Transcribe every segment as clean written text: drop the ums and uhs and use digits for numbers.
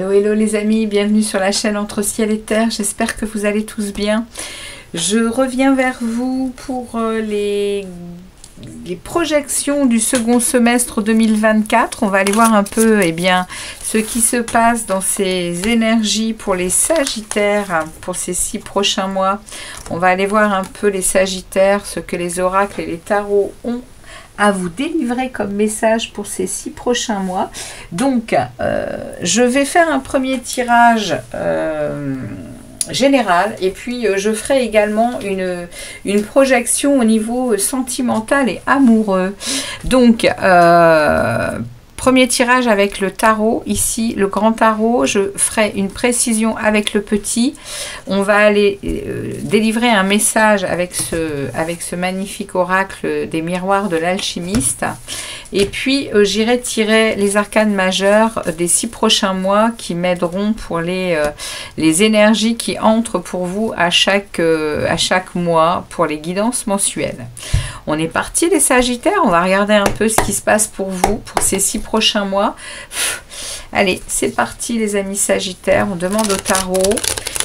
Hello, hello les amis, bienvenue sur la chaîne Entre Ciel et Terre, j'espère que vous allez tous bien. Je reviens vers vous pour les projections du second semestre 2024. On va aller voir un peu ce qui se passe dans ces énergies pour les Sagittaires pour ces 6 prochains mois. On va aller voir un peu les Sagittaires, ce que les oracles et les tarots ont à vous délivrer comme message pour ces 6 prochains mois. Donc, je vais faire un premier tirage général et puis je ferai également une projection au niveau sentimental et amoureux. Donc, premier tirage avec le tarot, ici le grand tarot, je ferai une précision avec le petit. On va aller délivrer un message avec ce magnifique oracle des miroirs de l'alchimiste. Et puis j'irai tirer les arcanes majeures des 6 prochains mois qui m'aideront pour les énergies qui entrent pour vous à chaque mois pour les guidances mensuelles. On est parti les Sagittaires, on va regarder un peu ce qui se passe pour vous pour ces 6 prochains mois. Allez, c'est parti les amis Sagittaires, on demande au tarot.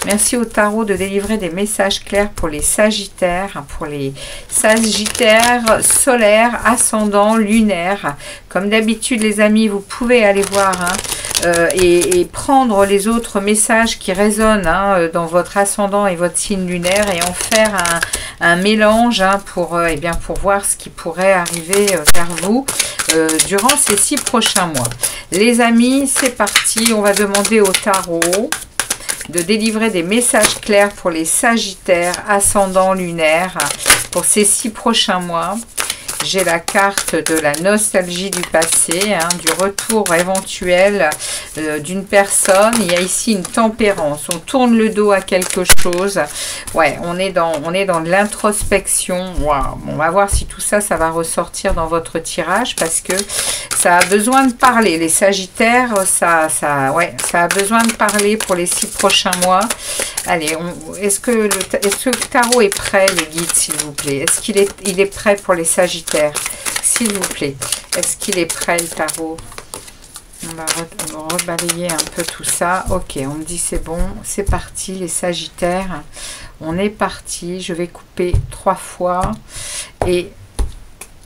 Merci au tarot de délivrer des messages clairs pour les Sagittaires, solaires, ascendants, lunaires. Comme d'habitude les amis, vous pouvez aller voir et prendre les autres messages qui résonnent dans votre ascendant et votre signe lunaire et en faire un mélange pour voir ce qui pourrait arriver vers vous durant ces 6 prochains mois. Les amis, c'est parti, on va demander au tarot de délivrer des messages clairs pour les Sagittaires, ascendants, lunaires pour ces 6 prochains mois. J'ai la carte de la nostalgie du passé, du retour éventuel d'une personne. Il y a ici une tempérance. On tourne le dos à quelque chose. Ouais, on est dans de l'introspection. Wow. On va voir si tout ça, ça va ressortir dans votre tirage parce que ça a besoin de parler. Les Sagittaires, ça a besoin de parler pour les 6 prochains mois. Allez, est-ce que le tarot est prêt, le guide, s'il vous plaît? Est-ce qu'il est prêt pour les Sagittaires? S'il vous plaît, est-ce qu'il est prêt le tarot? On va rebalayer un peu tout ça. Ok, on me dit c'est bon, c'est parti les Sagittaires. On est parti, je vais couper 3 fois et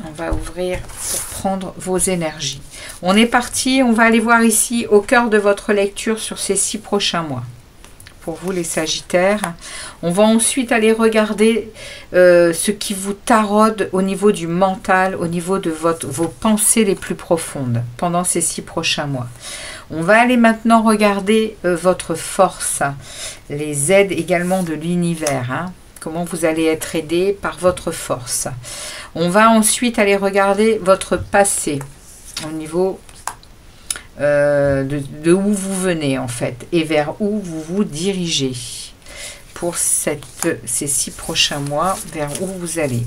on va ouvrir pour prendre vos énergies. On est parti, on va aller voir ici au cœur de votre lecture sur ces 6 prochains mois. Pour vous les Sagittaires, on va ensuite aller regarder ce qui vous taraude au niveau du mental, au niveau de vos pensées les plus profondes pendant ces 6 prochains mois. On va aller maintenant regarder votre force, les aides également de l'univers, comment vous allez être aidé par votre force. On va ensuite aller regarder votre passé au niveau de où vous venez en fait et vers où vous vous dirigez pour ces 6 prochains mois, vers où vous allez.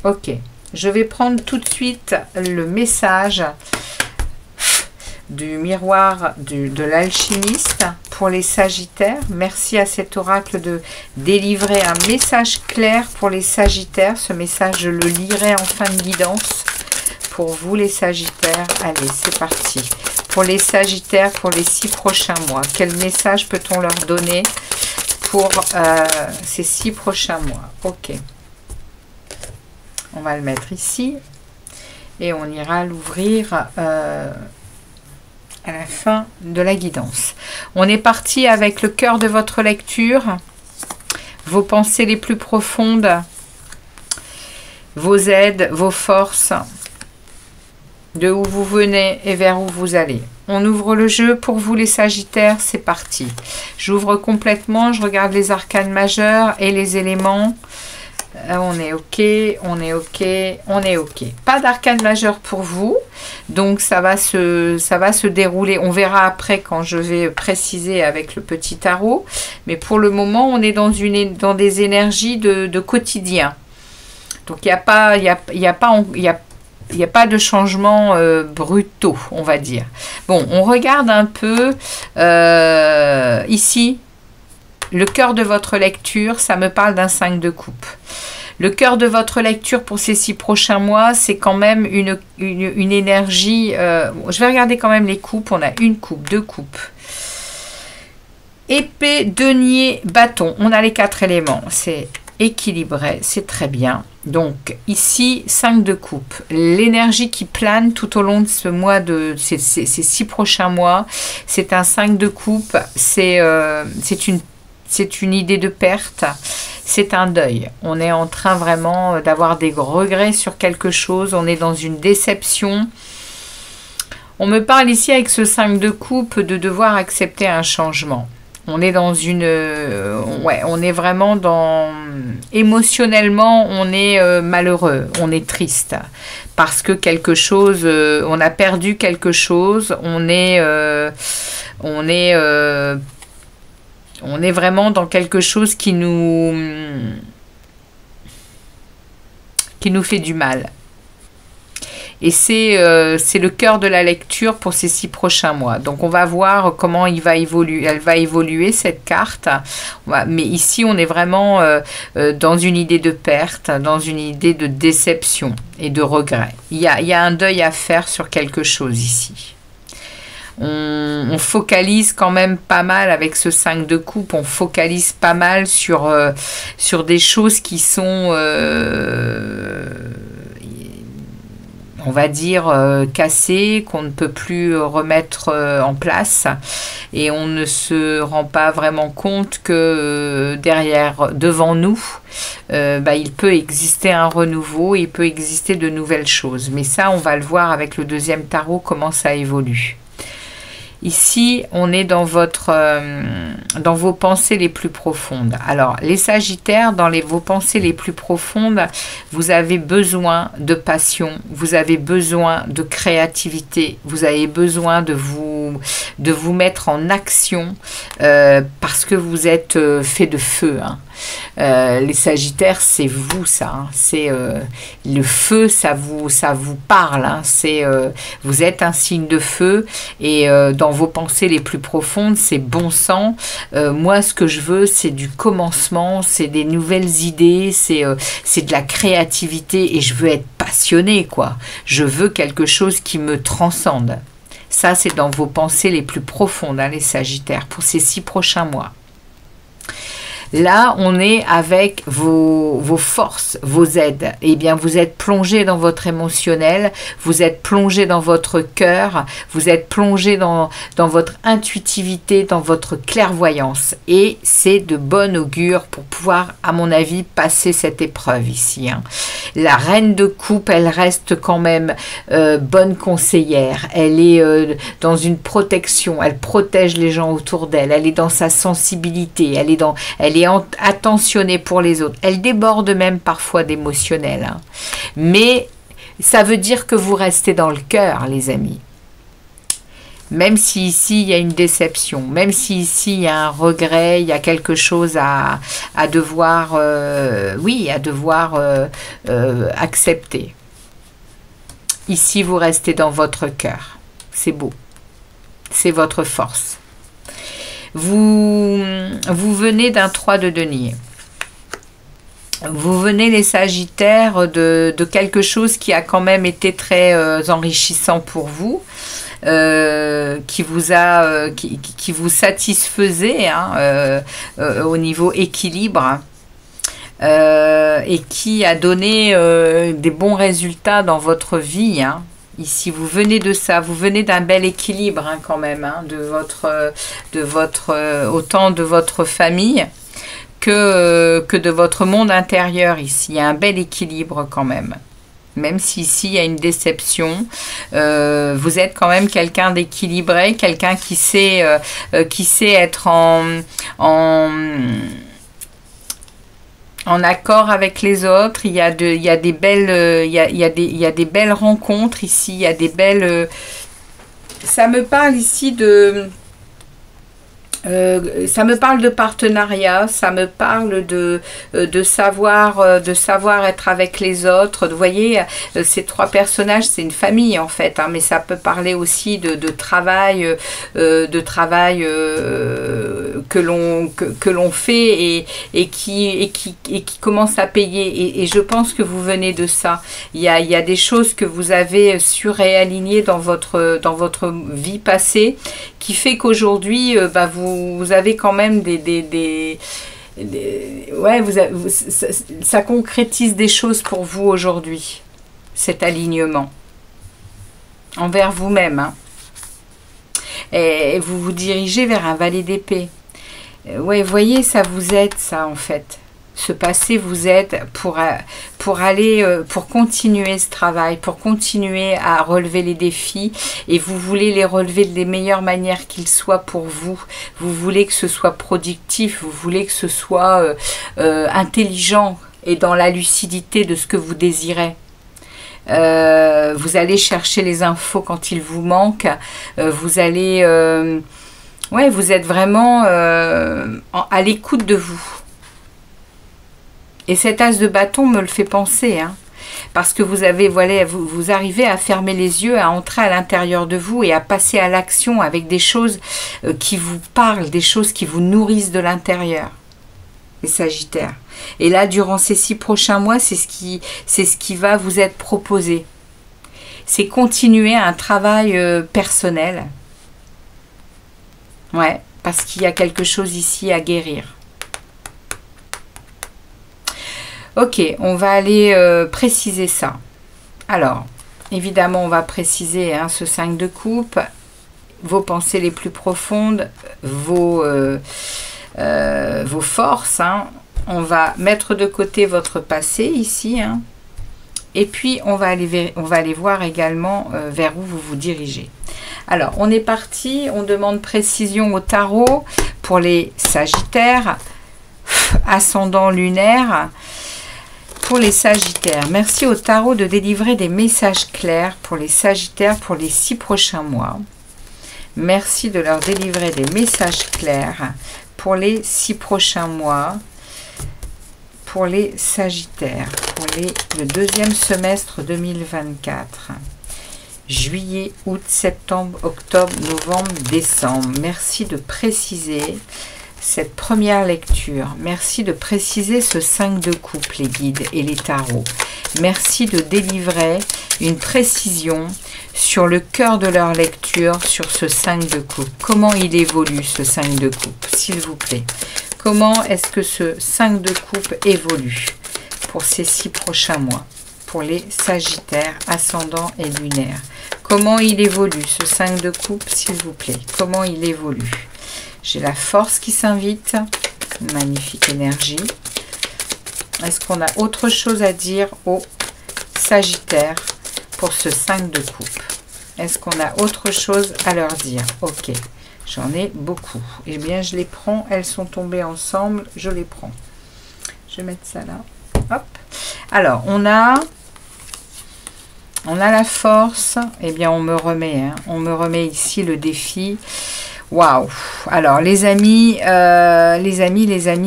Ok, je vais prendre tout de suite le message du miroir de l'alchimiste pour les Sagittaires. Merci à cet oracle de délivrer un message clair pour les Sagittaires. Ce message, je le lirai en fin de guidance. Pour vous les Sagittaires, allez, c'est parti. Pour les Sagittaires, pour les 6 prochains mois, quel message peut-on leur donner pour ces 6 prochains mois? Ok. On va le mettre ici et on ira l'ouvrir à la fin de la guidance. On est parti avec le cœur de votre lecture, vos pensées les plus profondes, vos aides, vos forces, de où vous venez et vers où vous allez. On ouvre le jeu pour vous les Sagittaires, c'est parti. J'ouvre complètement, je regarde les arcanes majeures et les éléments. On est ok, on est ok, on est ok. Pas d'arcane majeure pour vous, donc ça va se dérouler. On verra après quand je vais préciser avec le petit tarot. Mais pour le moment, on est dans des énergies de quotidien. Donc il n'y a pas de changement brutaux, on va dire. Bon, on regarde un peu ici, le cœur de votre lecture, ça me parle d'un 5 de coupe. Le cœur de votre lecture pour ces 6 prochains mois, c'est quand même une énergie... je vais regarder quand même les coupes. On a une coupe, 2 coupes. Épée, denier, bâton. On a les 4 éléments. C'est équilibré, c'est très bien. Donc ici, 5 de coupe. L'énergie qui plane tout au long de ce mois, de ces 6 prochains mois, c'est un 5 de coupe. C'est une idée de perte. C'est un deuil. On est en train vraiment d'avoir des regrets sur quelque chose. On est dans une déception. On me parle ici avec ce 5 de coupe de devoir accepter un changement. On est dans une... ouais, on est vraiment dans... Émotionnellement, on est malheureux, on est triste. Parce que quelque chose... on a perdu quelque chose. On est vraiment dans quelque chose qui nous fait du mal. Et c'est le cœur de la lecture pour ces 6 prochains mois. Donc on va voir comment elle va évoluer cette carte. Mais ici on est vraiment dans une idée de perte, dans une idée de déception et de regret. Il y a un deuil à faire sur quelque chose ici. On focalise quand même pas mal avec ce 5 de coupe, on focalise pas mal sur des choses qui sont, on va dire, cassées, qu'on ne peut plus remettre en place. Et on ne se rend pas vraiment compte que devant nous, il peut exister un renouveau, il peut exister de nouvelles choses. Mais ça, on va le voir avec le deuxième tarot, comment ça évolue. Ici, on est dans vos pensées les plus profondes. Alors, les Sagittaires, dans vos pensées les plus profondes, vous avez besoin de passion, vous avez besoin de créativité, vous avez besoin de vous mettre en action parce que vous êtes fait de feu. Hein. Les Sagittaires, c'est vous, ça. Hein. C'est le feu, ça vous parle. Hein. Vous êtes un signe de feu et dans vos pensées les plus profondes, c'est bon sang. Moi, ce que je veux, c'est du commencement, c'est des nouvelles idées, c'est de la créativité et je veux être passionnée, quoi. Je veux quelque chose qui me transcende. Ça, c'est dans vos pensées les plus profondes, hein, les Sagittaires, pour ces 6 prochains mois. Là, on est avec vos forces, vos aides. Eh bien, vous êtes plongé dans votre émotionnel, vous êtes plongé dans votre cœur, vous êtes plongé dans votre intuitivité, dans votre clairvoyance. Et c'est de bon augure pour pouvoir, à mon avis, passer cette épreuve ici. Hein. La reine de coupe, elle reste quand même bonne conseillère. Elle est dans une protection, elle protège les gens autour d'elle, elle est dans sa sensibilité, elle est attentionnée pour les autres. Elle déborde même parfois d'émotionnel. Hein. Mais ça veut dire que vous restez dans le cœur, les amis. Même si ici, il y a une déception, même si ici, il y a un regret, il y a quelque chose à devoir, accepter. Ici, vous restez dans votre cœur. C'est beau. C'est votre force. Vous venez d'un 3 de denier. Vous venez, les Sagittaires, de quelque chose qui a quand même été très enrichissant pour vous, qui vous satisfaisait hein, au niveau équilibre. Et qui a donné des bons résultats dans votre vie. Hein. Ici, vous venez de ça, vous venez d'un bel équilibre hein, quand même, hein, autant de votre famille que de votre monde intérieur ici. Il y a un bel équilibre quand même. Même si ici il y a une déception, vous êtes quand même quelqu'un d'équilibré, quelqu'un qui sait être en accord avec les autres. Il y a des belles rencontres ici, il y a des belles... ça me parle ici Ça me parle de partenariat, ça me parle de savoir être avec les autres. Vous voyez, ces trois personnages, c'est une famille en fait, hein, mais ça peut parler aussi de travail, que l'on fait et qui commence à payer. Et je pense que vous venez de ça. Il y a des choses que vous avez surréalignées dans votre vie passée qui fait qu'aujourd'hui, vous avez quand même ça concrétise des choses pour vous aujourd'hui, cet alignement envers vous-même, hein. Et vous vous dirigez vers un valet d'épée. Ouais, vous voyez, ça vous aide, ça, en fait. Ce passé vous aide pour continuer ce travail, pour continuer à relever les défis, et vous voulez les relever de les meilleures manières qu'ils soient pour vous. Vous voulez que ce soit productif, vous voulez que ce soit intelligent et dans la lucidité de ce que vous désirez. Vous allez chercher les infos quand il vous manque, vous allez... vous êtes vraiment à l'écoute de vous. Et cet as de bâton me le fait penser, hein, parce que vous arrivez à fermer les yeux, à entrer à l'intérieur de vous et à passer à l'action avec des choses qui vous parlent, des choses qui vous nourrissent de l'intérieur, les Sagittaires. Et là, durant ces 6 prochains mois, c'est ce qui va vous être proposé. C'est continuer un travail personnel. Ouais, parce qu'il y a quelque chose ici à guérir. Ok, on va aller préciser ça. Alors, évidemment, on va préciser ce 5 de coupe, vos pensées les plus profondes, vos forces. Hein. On va mettre de côté votre passé ici. Hein. Et puis, on va aller voir également vers où vous vous dirigez. Alors, on est parti. On demande précision au tarot pour les Sagittaires, ascendant lunaire. Pour les Sagittaires, merci au tarot de délivrer des messages clairs pour les Sagittaires pour les 6 prochains mois. Merci de leur délivrer des messages clairs pour les 6 prochains mois. Pour les Sagittaires, pour le deuxième semestre 2024. Juillet, août, septembre, octobre, novembre, décembre. Merci de préciser cette première lecture. Merci de préciser ce 5 de coupe, les guides et les tarots. Merci de délivrer une précision sur le cœur de leur lecture, sur ce 5 de coupe. Comment il évolue, ce 5 de coupe, s'il vous plaît? Comment est-ce que ce 5 de coupe évolue pour ces 6 prochains mois? Pour les Sagittaires, ascendant et lunaire. Comment il évolue, ce 5 de coupe, s'il vous plaît? Comment il évolue? J'ai la force qui s'invite. Magnifique énergie. Est-ce qu'on a autre chose à dire aux Sagittaires pour ce 5 de coupe? Est-ce qu'on a autre chose à leur dire? Ok, j'en ai beaucoup. Eh bien, je les prends. Elles sont tombées ensemble. Je les prends. Je vais mettre ça là. Hop. Alors, on a la force. Eh bien, on me remet. Hein. On me remet ici le défi. Waouh! Alors, les amis,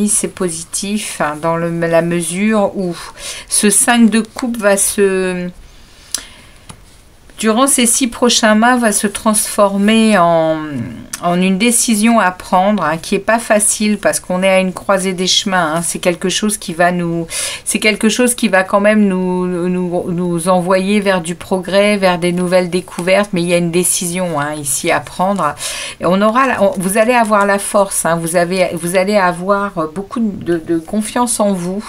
c'est positif hein, dans la mesure où ce 5 de coupe va durant ces 6 prochains mois, va se transformer en une décision à prendre hein, qui n'est pas facile parce qu'on est à une croisée des chemins. Hein. C'est quelque chose qui va quand même nous envoyer vers du progrès, vers des nouvelles découvertes. Mais il y a une décision hein, ici à prendre. Et vous allez avoir la force. Hein. Vous allez avoir beaucoup de confiance en vous.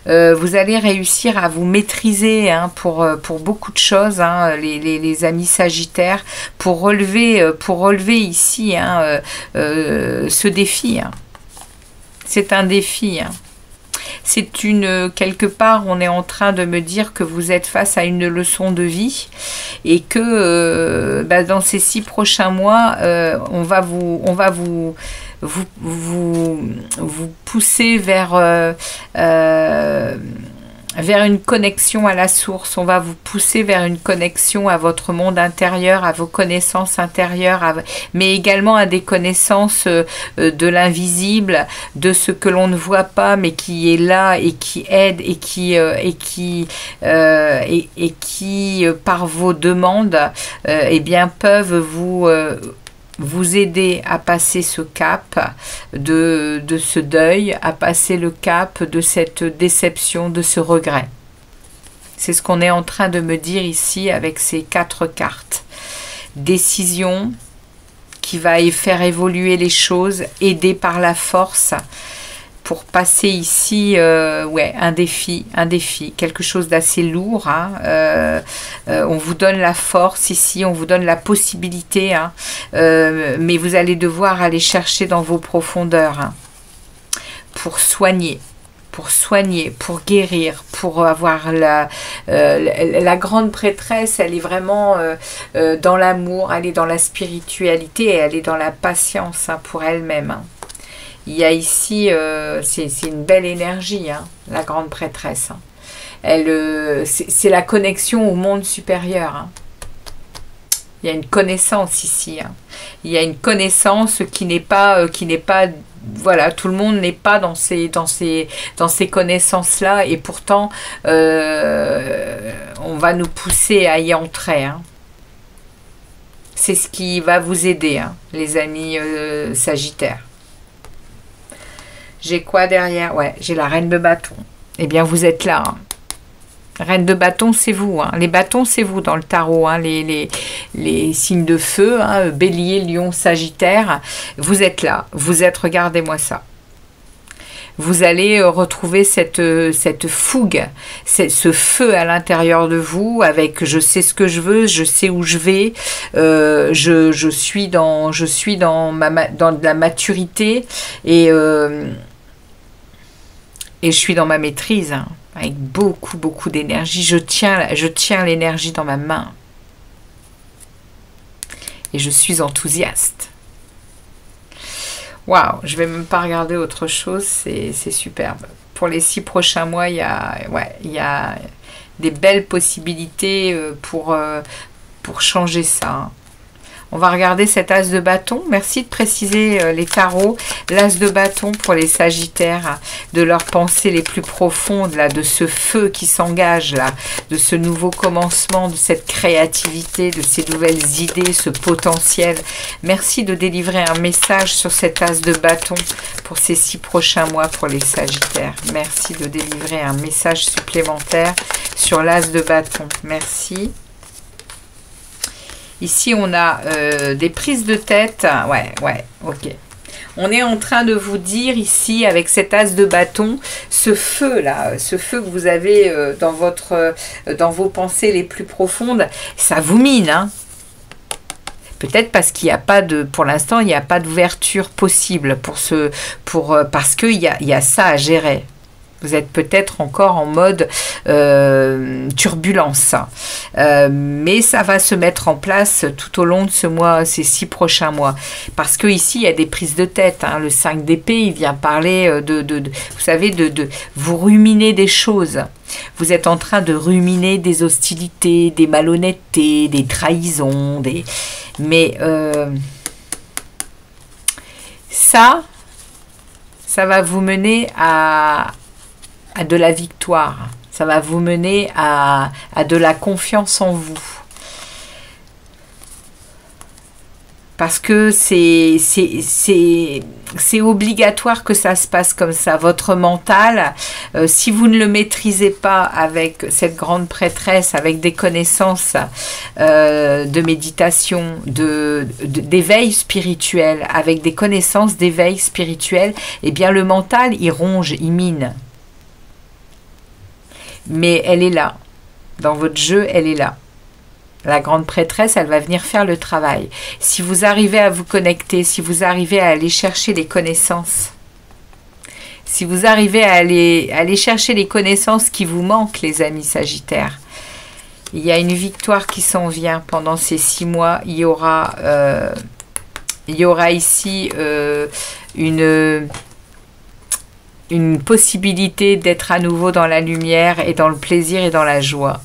Vous allez réussir à vous maîtriser hein, pour beaucoup de choses, hein, les amis Sagittaires, pour relever ici hein, ce défi. Hein. C'est un défi. Hein. C'est quelque part, on est en train de me dire que vous êtes face à une leçon de vie et que dans ces 6 prochains mois, on va vous pousser vers vers une connexion à la source. On va vous pousser vers une connexion à votre monde intérieur, à vos connaissances intérieures, mais également à des connaissances de l'invisible, de ce que l'on ne voit pas, mais qui est là et qui aide et qui par vos demandes, eh bien, peuvent vous aider à passer ce cap de ce deuil, à passer le cap de cette déception, de ce regret. C'est ce qu'on est en train de me dire ici avec ces 4 cartes. Décision qui va faire évoluer les choses, aidée par la force, pour passer ici ouais, un défi, quelque chose d'assez lourd. Hein. On vous donne la force ici, on vous donne la possibilité, hein, mais vous allez devoir aller chercher dans vos profondeurs, hein, pour soigner, pour guérir, pour avoir la grande prêtresse. Elle est vraiment dans l'amour, elle est dans la spiritualité, et elle est dans la patience, hein, pour elle-même. Hein. Il y a ici, c'est une belle énergie, hein, la grande prêtresse. Hein. C'est la connexion au monde supérieur. Hein. Il y a une connaissance ici. Hein. Il y a une connaissance qui n'est pas, voilà, tout le monde n'est pas dans ces connaissances-là, et pourtant, on va nous pousser à y entrer. Hein. C'est ce qui va vous aider, hein, les amis sagittaires. J'ai quoi derrière? Ouais, j'ai la reine de bâton. Eh bien, vous êtes là. Hein. Reine de bâton, c'est vous. Hein. Les bâtons, c'est vous dans le tarot. Hein. Les signes de feu, hein, bélier, lion, sagittaire. Vous êtes là. Vous êtes, regardez-moi ça. Vous allez retrouver cette fougue, ce feu à l'intérieur de vous, avec je sais ce que je veux, je sais où je vais, je suis dans de la maturité, et je suis dans ma maîtrise, hein, avec beaucoup d'énergie. Je tiens l'énergie dans ma main. Et je suis enthousiaste. Waouh, je vais même pas regarder autre chose, c'est superbe. Pour les 6 prochains mois, il y a des belles possibilités pour changer ça. Hein. On va regarder cet as de bâton. Merci de préciser les tarots. L'as de bâton pour les sagittaires, de leurs pensées les plus profondes, là, de ce feu qui s'engage, là, de ce nouveau commencement, de cette créativité, de ces nouvelles idées, ce potentiel. Merci de délivrer un message sur cet as de bâton pour ces 6 prochains mois pour les sagittaires. Merci de délivrer un message supplémentaire sur l'as de bâton. Merci. Ici, on a des prises de tête. Ouais, ok. On est en train de vous dire ici, avec cet as de bâton, ce feu-là, ce feu que vous avez dans vos pensées les plus profondes, ça vous mine, hein. Peut-être parce qu'il n'y a pas de, pour l'instant, il n'y a pas d'ouverture possible parce qu'il y a ça à gérer. Vous êtes peut-être encore en mode turbulence. Mais ça va se mettre en place tout au long de ces 6 prochains mois. Parce que ici, il y a des prises de tête. Hein. Le 5 d'épée, il vient parler vous savez, de vous ruminer des choses. Vous êtes en train de ruminer des hostilités, des malhonnêtetés, des trahisons. Mais ça va vous mener à de la victoire, ça va vous mener à de la confiance en vous. Parce que c'est obligatoire que ça se passe comme ça. Votre mental, si vous ne le maîtrisez pas avec cette grande prêtresse, avec des connaissances de méditation, d'éveil spirituel, avec des connaissances d'éveil spirituel, eh bien le mental, il ronge, il mine. Mais elle est là. Dans votre jeu, elle est là. La grande prêtresse, elle va venir faire le travail. Si vous arrivez à vous connecter, si vous arrivez à aller chercher les connaissances, si vous arrivez à aller chercher les connaissances qui vous manquent, les amis sagittaires, il y a une victoire qui s'en vient pendant ces 6 mois. Il y aura ici une possibilité d'être à nouveau dans la lumière et dans le plaisir et dans la joie.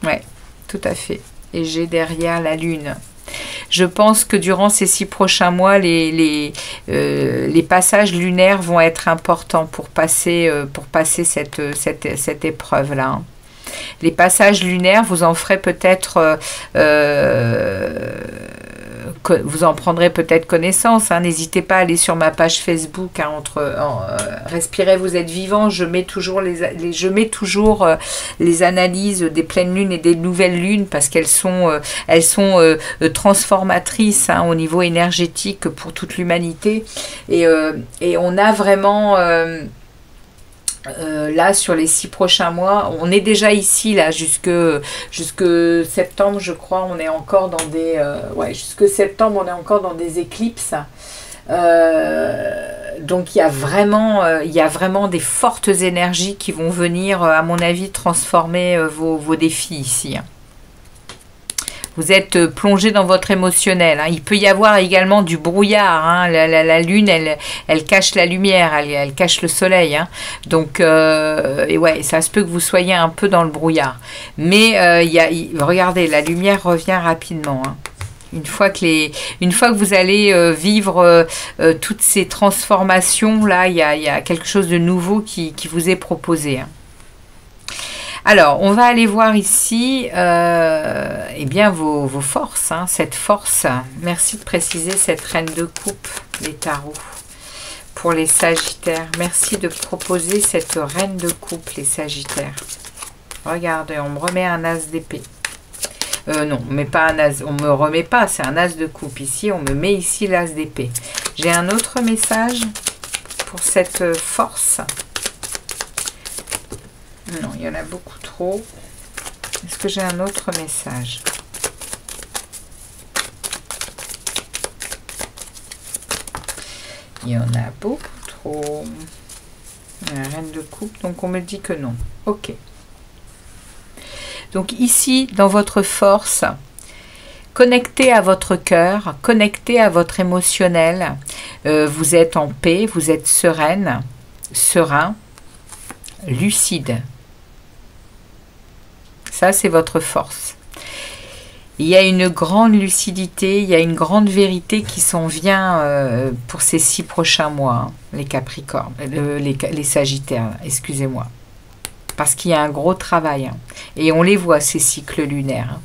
Ouais, tout à fait. Et j'ai derrière la lune. Je pense que durant ces 6 prochains mois, les passages lunaires vont être importants pour passer cette épreuve-là. Hein. Les passages lunaires, vous en ferez peut-être, vous en prendrez peut-être connaissance. Hein. N'hésitez pas à aller sur ma page Facebook, hein, Respirez, vous êtes vivant. Je mets toujours les analyses des pleines lunes et des nouvelles lunes parce qu'elles sont transformatrices, hein, au niveau énergétique pour toute l'humanité. Et on a vraiment... là sur les 6 prochains mois, on est déjà ici là jusque septembre, je crois. On est encore dans des jusque septembre, on est encore dans des éclipses. Donc il y a vraiment des fortes énergies qui vont venir, à mon avis, transformer vos défis ici. Hein. Vous êtes plongé dans votre émotionnel. Hein. Il peut y avoir également du brouillard. Hein. La lune, elle cache la lumière, elle cache le soleil. Hein. Donc, et ouais, ça se peut que vous soyez un peu dans le brouillard. Mais regardez, la lumière revient rapidement. Hein. Une fois que vous allez vivre toutes ces transformations, là, il y a quelque chose de nouveau qui vous est proposé. Hein. Alors, on va aller voir ici eh bien, vos forces, hein, cette force. Merci de préciser cette reine de coupe, les tarots, pour les sagittaires. Merci de proposer cette reine de coupe, les sagittaires. Regardez, on me remet un as d'épée. Non, mais pas un as, on me remet pas, c'est un as de coupe. Ici, on me met ici l'as d'épée. J'ai un autre message pour cette force. Non, il y en a beaucoup trop. Est-ce que j'ai un autre message? Il y en a beaucoup trop. La reine de coupe, donc on me dit que non. Ok. Donc ici, dans votre force, connectez à votre cœur, connectez à votre émotionnel. Vous êtes en paix, vous êtes sereine, serein, lucide. Ça, c'est votre force. Il y a une grande lucidité, il y a une grande vérité qui s'en vient pour ces 6 prochains mois, hein, les Capricornes, les Sagittaires, excusez-moi. Parce qu'il y a un gros travail. Hein, et on les voit, ces cycles lunaires. Hein.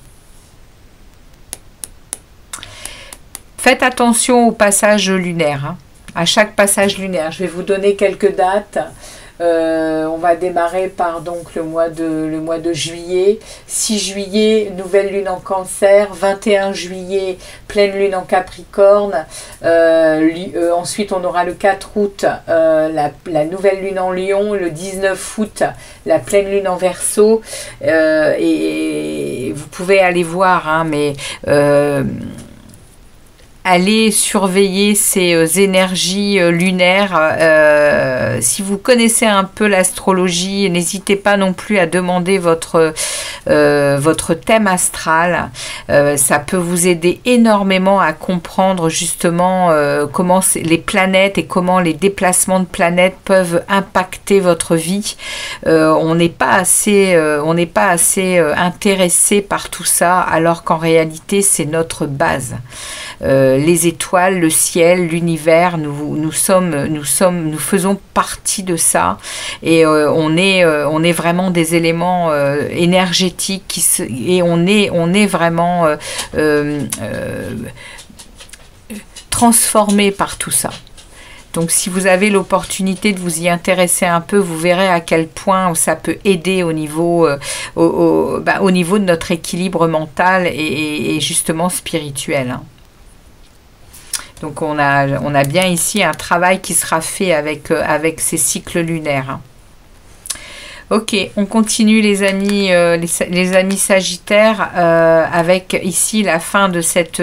Faites attention au passage lunaire. Hein, à chaque passage lunaire. Je vais vous donner quelques dates. On va démarrer par donc le mois de juillet. 6 juillet, nouvelle lune en Cancer. 21 juillet, pleine lune en Capricorne. Ensuite, on aura le 4 août, la nouvelle lune en Lion. Le 19 août, la pleine lune en Verseau. Et vous pouvez aller voir, hein, mais... allez surveiller ces énergies lunaires. Si vous connaissez un peu l'astrologie, n'hésitez pas non plus à demander votre thème astral. Ça peut vous aider énormément à comprendre justement comment les planètes et comment les déplacements de planètes peuvent impacter votre vie. On n'est pas assez intéressé par tout ça, alors qu'en réalité, c'est notre base. Les étoiles, le ciel, l'univers, nous faisons partie de ça et on est vraiment des éléments énergétiques et on est vraiment transformé par tout ça. Donc si vous avez l'opportunité de vous y intéresser un peu, vous verrez à quel point ça peut aider au niveau de notre équilibre mental et justement spirituel. Hein. Donc on a bien ici un travail qui sera fait avec ces cycles lunaires. Hein. Ok, on continue les amis Sagittaires avec ici la fin de cette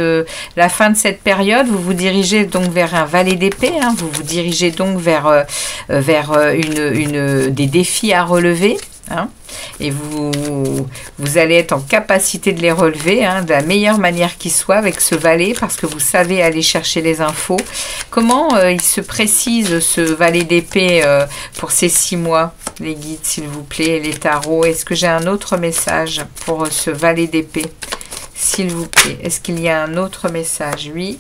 période. Vous vous dirigez donc vers un valet d'épée. Hein, vous vous dirigez donc vers des défis à relever. hein, et vous allez être en capacité de les relever, hein, de la meilleure manière qui soit avec ce valet, parce que vous savez aller chercher les infos. Comment il se précise ce valet d'épée pour ces 6 mois, les guides s'il vous plaît, les tarots? Est-ce que j'ai un autre message pour ce valet d'épée, s'il vous plaît? Est-ce qu'il y a un autre message? Oui.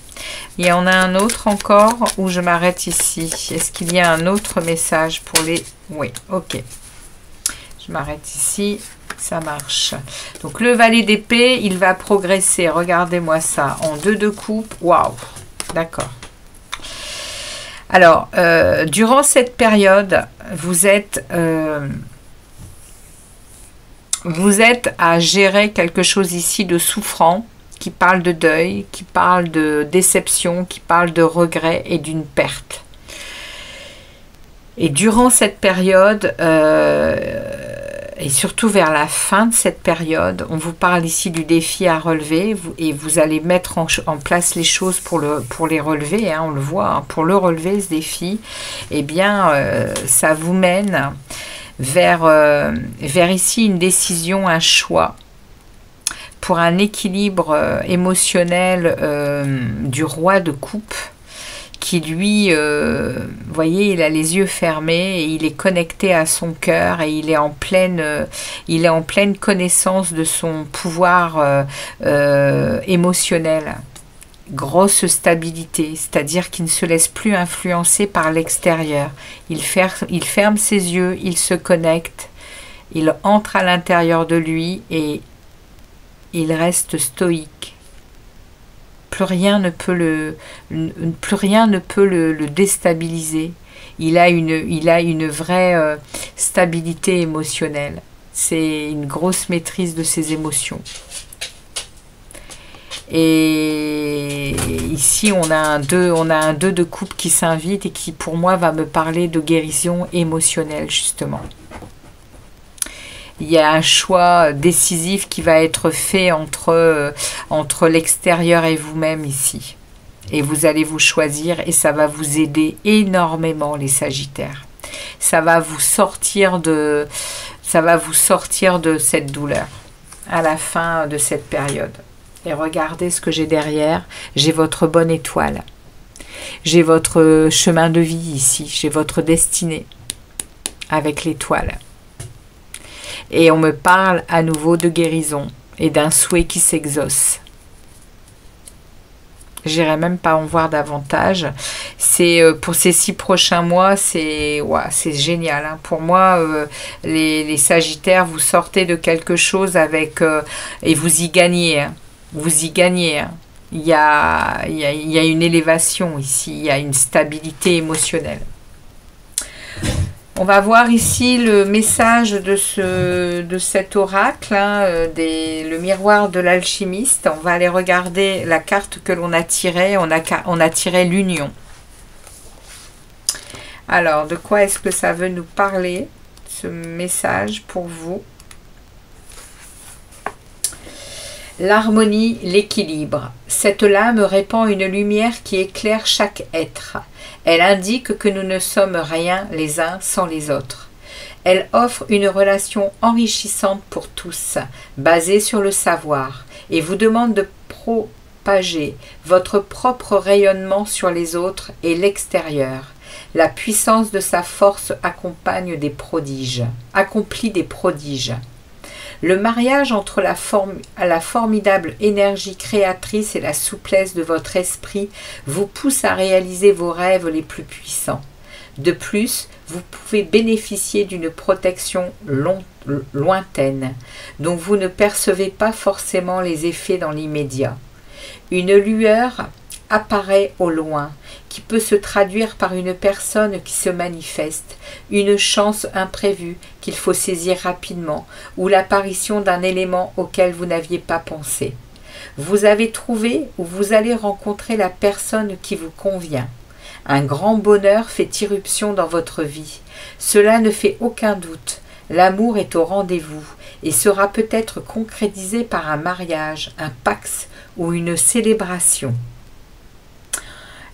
Il y en a un autre encore, ou je m'arrête ici? Est-ce qu'il y a un autre message pour les... Oui, ok. Je m'arrête ici, ça marche. Donc le valet d'épée, il va progresser. Regardez-moi ça, en 2 de coupe. Waouh, d'accord. Alors, durant cette période, vous êtes à gérer quelque chose ici de souffrant, qui parle de deuil, qui parle de déception, qui parle de regret et d'une perte. Et durant cette période, et surtout vers la fin de cette période, on vous parle ici du défi à relever, et vous allez mettre en place les choses pour les relever, hein, on le voit, hein, pour le relever, ce défi, eh bien, ça vous mène vers ici une décision, un choix, pour un équilibre émotionnel du roi de coupe, qui lui, vous voyez, il a les yeux fermés et il est connecté à son cœur et il est en pleine connaissance de son pouvoir émotionnel. Grosse stabilité, c'est-à-dire qu'il ne se laisse plus influencer par l'extérieur. Il ferme ses yeux, il se connecte, il entre à l'intérieur de lui et il reste stoïque. Plus rien ne peut le déstabiliser. Il a une vraie stabilité émotionnelle. C'est une grosse maîtrise de ses émotions. Et ici, on a un 2 de coupe qui s'invite et qui, pour moi, va me parler de guérison émotionnelle, justement. Il y a un choix décisif qui va être fait entre l'extérieur et vous-même ici. Et vous allez vous choisir et ça va vous aider énormément, les Sagittaires. Ça va vous sortir de cette douleur à la fin de cette période. Et regardez ce que j'ai derrière. J'ai votre bonne étoile. J'ai votre chemin de vie ici. J'ai votre destinée avec l'étoile. Et on me parle à nouveau de guérison et d'un souhait qui s'exauce. J'irai même pas en voir davantage. C'est pour ces 6 prochains mois, c'est génial. Hein. Pour moi, les Sagittaires, vous sortez de quelque chose avec et vous y gagnez. Hein. Vous y gagnez. Hein. Il y a une élévation ici. Il y a une stabilité émotionnelle. On va voir ici le message de cet oracle, hein, le miroir de l'alchimiste. On va aller regarder la carte que l'on a tirée. On a tiré l'union. Alors, de quoi est-ce que ça veut nous parler, ce message pour vous? L'harmonie, l'équilibre. Cette lame répand une lumière qui éclaire chaque être. Elle indique que nous ne sommes rien les uns sans les autres. Elle offre une relation enrichissante pour tous, basée sur le savoir, et vous demande de propager votre propre rayonnement sur les autres et l'extérieur. La puissance de sa force accomplit des prodiges. Le mariage entre la formidable énergie créatrice et la souplesse de votre esprit vous pousse à réaliser vos rêves les plus puissants. De plus, vous pouvez bénéficier d'une protection lointaine, dont vous ne percevez pas forcément les effets dans l'immédiat. Une lueur apparaît au loin, qui peut se traduire par une personne qui se manifeste, une chance imprévue qu'il faut saisir rapidement, ou l'apparition d'un élément auquel vous n'aviez pas pensé. Vous avez trouvé ou vous allez rencontrer la personne qui vous convient. Un grand bonheur fait irruption dans votre vie. Cela ne fait aucun doute. L'amour est au rendez-vous et sera peut-être concrétisé par un mariage, un pax ou une célébration.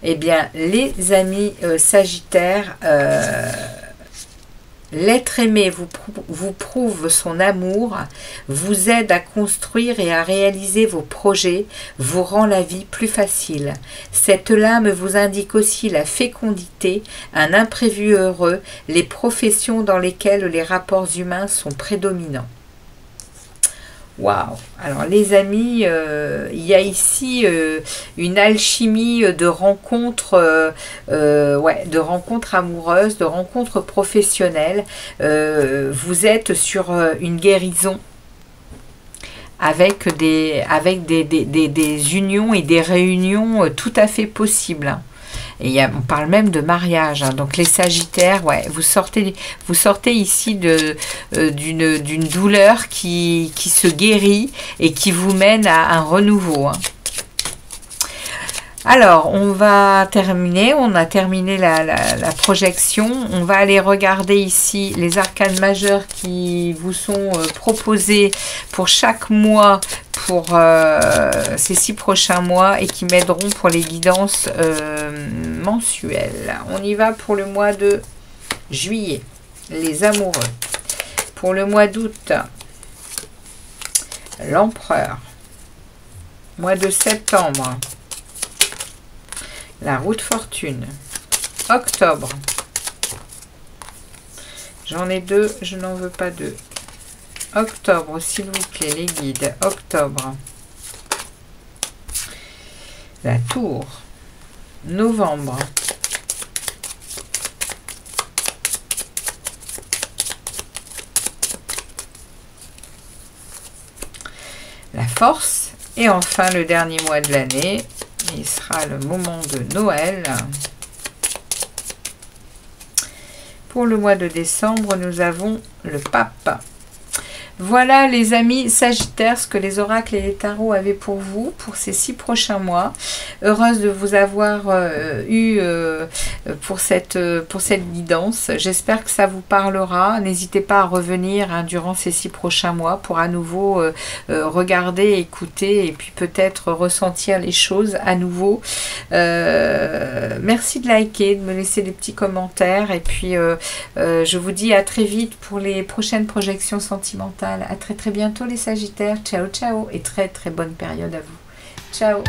Eh bien, les amis Sagittaires, L'être aimé vous prouve son amour, vous aide à construire et à réaliser vos projets, vous rend la vie plus facile. Cette lame vous indique aussi la fécondité, un imprévu heureux, les professions dans lesquelles les rapports humains sont prédominants. Waouh! Alors les amis, il y a ici une alchimie de rencontres, de rencontres amoureuses, de rencontres professionnelles. Vous êtes sur une guérison avec des unions et des réunions tout à fait possibles. Et on parle même de mariage, hein. Donc les Sagittaires, ouais, vous sortez ici d'une douleur qui se guérit et qui vous mène à un renouveau, hein. Alors, on va terminer, on a terminé la projection. On va aller regarder ici les arcanes majeures qui vous sont proposés pour chaque mois, pour ces 6 prochains mois et qui m'aideront pour les guidances mensuelles. On y va pour le mois de juillet, les amoureux. Pour le mois d'août, l'empereur. Mois de septembre, la roue de fortune. Octobre. J'en ai 2, je n'en veux pas 2. Octobre, s'il vous plaît, les guides. Octobre. La tour. Novembre. La force. Et enfin, le dernier mois de l'année. Il sera le moment de Noël. Pour le mois de décembre, nous avons le pape. Voilà les amis Sagittaires, ce que les oracles et les tarots avaient pour vous, pour ces 6 prochains mois. Heureuse de vous avoir eu pour cette guidance. J'espère que ça vous parlera. N'hésitez pas à revenir, hein, durant ces 6 prochains mois pour à nouveau regarder, écouter et puis peut-être ressentir les choses à nouveau. Merci de liker, de me laisser des petits commentaires et puis je vous dis à très vite pour les prochaines projections sentimentales. À très bientôt les Sagittaires. Ciao ciao et très bonne période à vous. Ciao.